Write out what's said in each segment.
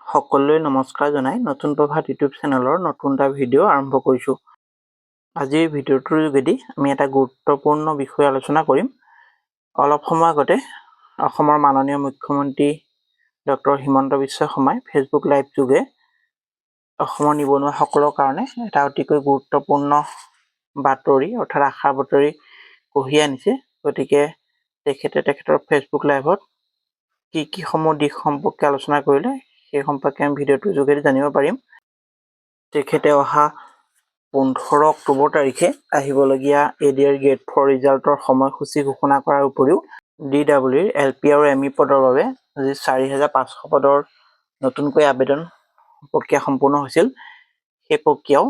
সকলোৱে নমস্কাৰ জনাই নতুন প্ৰভাত ইউটিউব চেনেলৰ নতুন এটা ভিডিঅ' আৰম্ভ কৰিছোঁ। আজিৰ ভিডিঅ'টোৰ যোগেদি আমি এটা গুৰুত্বপূৰ্ণ বিষয় আলোচনা কৰিম। অলপ সময় আগতে অসমৰ মাননীয় মুখ্যমন্ত্ৰী ডক্টৰ হিমন্ত বিশ্ব শৰ্মাই ফেচবুক লাইভ যোগে অসমৰ নিবনুৱাসকলৰ কাৰণে এটা অতিকৈ গুৰুত্বপূৰ্ণ বাতৰি অৰ্থাৎ আশাৰ বাতৰি কঢ়িয়াই আনিছে। গতিকে তেখেতৰ ফেচবুক লাইভত কি সমূহ দিশ সম্পৰ্কে আলোচনা কৰিলে সেই সম্পৰ্কে আমি ভিডিঅ'টোৰ যোগেদি জানিব পাৰিম। তেখেতে অহা 15 অক্টোবৰ তাৰিখে আহিবলগীয়া ADR গ্ৰেড 4 ৰিজাল্টৰ সময়সূচী ঘোষণা কৰাৰ উপৰিও DWৰ LP আৰু ME পদৰ বাবে যি 4500 পদৰ নতুনকৈ আবেদন প্ৰক্ৰিয়া সম্পূৰ্ণ হৈছিল, সেই প্ৰক্ৰিয়াও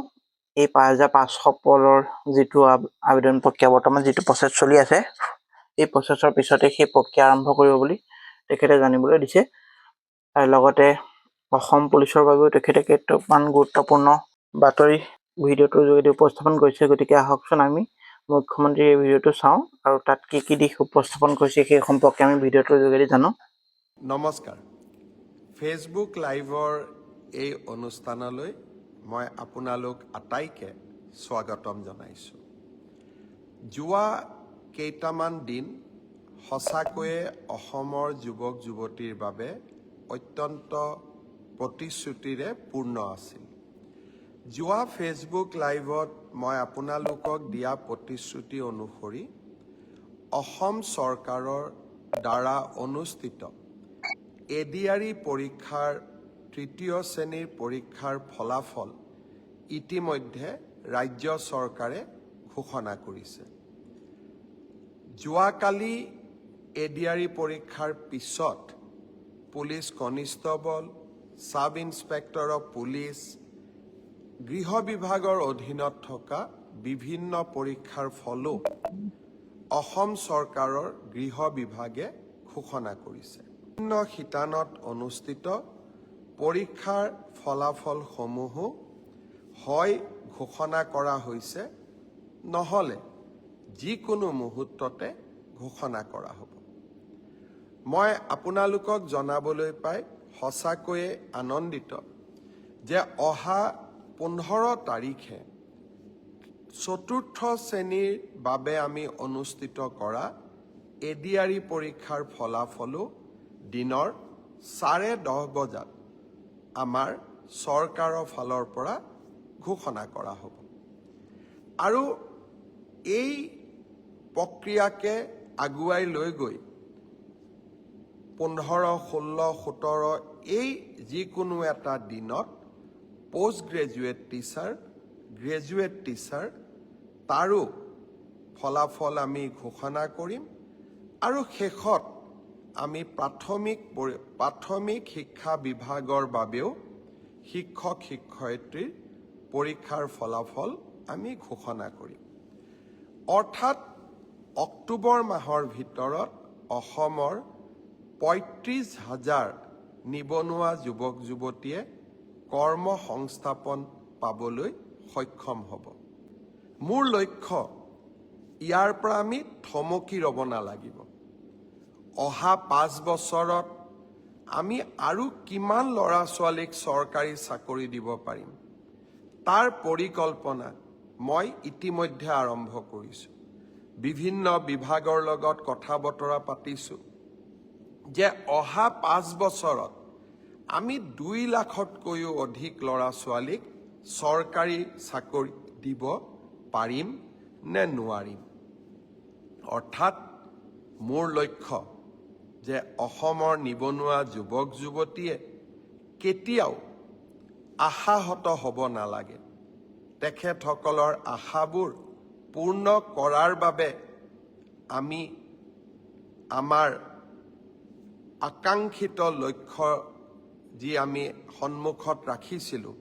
এই 5500 পদৰ যিটো আবেদন প্ৰক্ৰিয়া বৰ্তমান যিটো প্ৰচেছ চলি আছে, এই প্ৰচেছৰ পিছতে সেই প্ৰক্ৰিয়া আৰম্ভ কৰিব বুলি তেখেতে জানিবলৈ দিছে। আৰু লগতে অসম পুলিচৰ বাবেও তেখেতে কেইটামান গুৰুত্বপূৰ্ণ বাতৰি ভিডিঅ'টোৰ যোগেদি উপস্থাপন কৰিছে। গতিকে আহকচোন আমি মুখ্যমন্ত্ৰীৰ এই ভিডিঅ'টো চাওঁ আৰু তাত কি দিশ উপস্থাপন কৰিছে সেই সম্পৰ্কে আমি ভিডিঅ'টোৰ যোগেদি জানো। নমস্কাৰ। ফেচবুক লাইভৰ এই অনুষ্ঠানলৈ মই আপোনালোক আটাইকে স্বাগতম জনাইছোঁ। যোৱা কেইটামান দিন সঁচাকৈয়ে অসমৰ যুৱক যুৱতীৰ বাবে অত্যন্ত প্ৰতিশ্ৰুতিৰে পূৰ্ণ আছিল। যোৱা ফেচবুক লাইভত মই আপোনালোকক দিয়া প্ৰতিশ্ৰুতি অনুসৰি অসম চৰকাৰৰ দ্বাৰা অনুষ্ঠিত ADR পৰীক্ষাৰ তৃতীয় শ্ৰেণীৰ পৰীক্ষাৰ ফলাফল ইতিমধ্যে ৰাজ্য চৰকাৰে ঘোষণা কৰিছে। যোৱাকালি ADR পৰীক্ষাৰ পিছত police constable, sub inspector of police, গৃহ বিভাগৰ অধীনত থকা বিভিন্ন পৰীক্ষাৰ ফলো অসম চৰকাৰৰ গৃহ বিভাগে ঘোষণা কৰিছে। বিভিন্ন শিতানত অনুষ্ঠিত পৰীক্ষাৰ ফলাফলসমূহো হয় ঘোষণা কৰা হৈছে, নহ'লে যিকোনো মুহূৰ্ততে ঘোষণা কৰা হ'ব। মই আপোনালোকক জনাবলৈ পাই সঁচাকৈয়ে আনন্দিত যে অহা 15 তাৰিখে চতুৰ্থ শ্ৰেণীৰ বাবে আমি অনুষ্ঠিত কৰা ADR পৰীক্ষাৰ ফলাফলো দিনৰ 10:30 বজাত আমাৰ চৰকাৰৰ ফালৰ পৰা ঘোষণা কৰা হ'ব। আৰু এই প্ৰক্ৰিয়াকে আগুৱাই লৈ গৈ 15, 16, 17 এই যিকোনো এটা দিনত post graduate teacher, graduate teacher তাৰো ফলাফল আমি ঘোষণা কৰিম। আৰু শেষত আমি প্ৰাথমিক শিক্ষা বিভাগৰ বাবেও শিক্ষক শিক্ষয়িত্ৰীৰ পৰীক্ষাৰ ফলাফল আমি ঘোষণা কৰিম। অৰ্থাৎ অক্টোবৰ মাহৰ ভিতৰত অসমৰ 35,000 নিবনুৱা যুৱক যুৱতীয়ে কৰ্ম সংস্থাপন পাবলৈ সক্ষম হ'ব। মোৰ লক্ষ্য, ইয়াৰ পৰা আমি থমকি ৰ'ব নালাগিব। অহা 5 বছৰত আমি আৰু কিমান ল'ৰা ছোৱালীক চৰকাৰী চাকৰি দিব পাৰিম, তাৰ পৰিকল্পনা মই ইতিমধ্যে আৰম্ভ কৰিছোঁ। বিভিন্ন বিভাগৰ লগত কথা বতৰা পাতিছোঁ যে অহা 5 বছৰত আমি 2 লাখতকৈও অধিক ল'ৰা ছোৱালীক চৰকাৰী চাকৰি দিব পাৰিম নে নোৱাৰিম। অৰ্থাৎ মোৰ লক্ষ্য যে অসমৰ নিবনুৱা যুৱক যুৱতীয়ে কেতিয়াও আশাহত হ'ব নালাগে। তেখেতসকলৰ আশাবোৰ পূৰ্ণ কৰাৰ বাবে আমি আমাৰ আকাংক্ষিত লক্ষ্য যি আমি সন্মুখত ৰাখিছিলোঁ,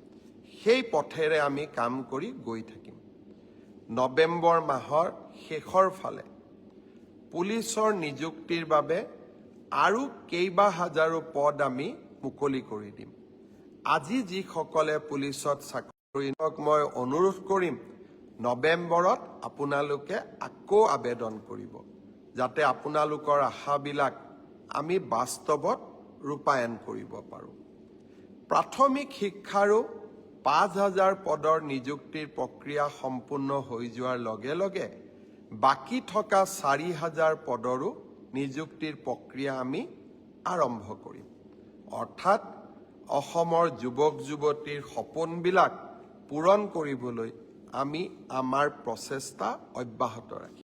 সেই পথেৰে আমি কাম কৰি গৈ থাকিম। নৱেম্বৰ মাহৰ শেষৰ ফালে পুলিচৰ নিযুক্তিৰ বাবে আৰু কেইবা হাজাৰো পদ আমি মুকলি কৰি দিম। আজি যিসকলে পুলিচত চাকৰি মই অনুৰোধ কৰিম, নৱেম্বৰত আপোনালোকে আকৌ আবেদন কৰিব, যাতে আপোনালোকৰ আশাবিলাক আমি বাস্তৱত ৰূপায়ণ কৰিব পাৰোঁ। প্ৰাথমিক শিক্ষাৰো 5,000 পদৰ নিযুক্তিৰ প্ৰক্ৰিয়া সম্পূৰ্ণ হৈ যোৱাৰ লগে লগে বাকী থকা 4,000 পদৰো নিযুক্তিৰ প্ৰক্ৰিয়া আমি আৰম্ভ কৰিম। অৰ্থাৎ অসমৰ যুৱক যুৱতীৰ সপোনবিলাক পূৰণ কৰিবলৈ আমি আমাৰ প্ৰচেষ্টা অব্যাহত ৰাখিম।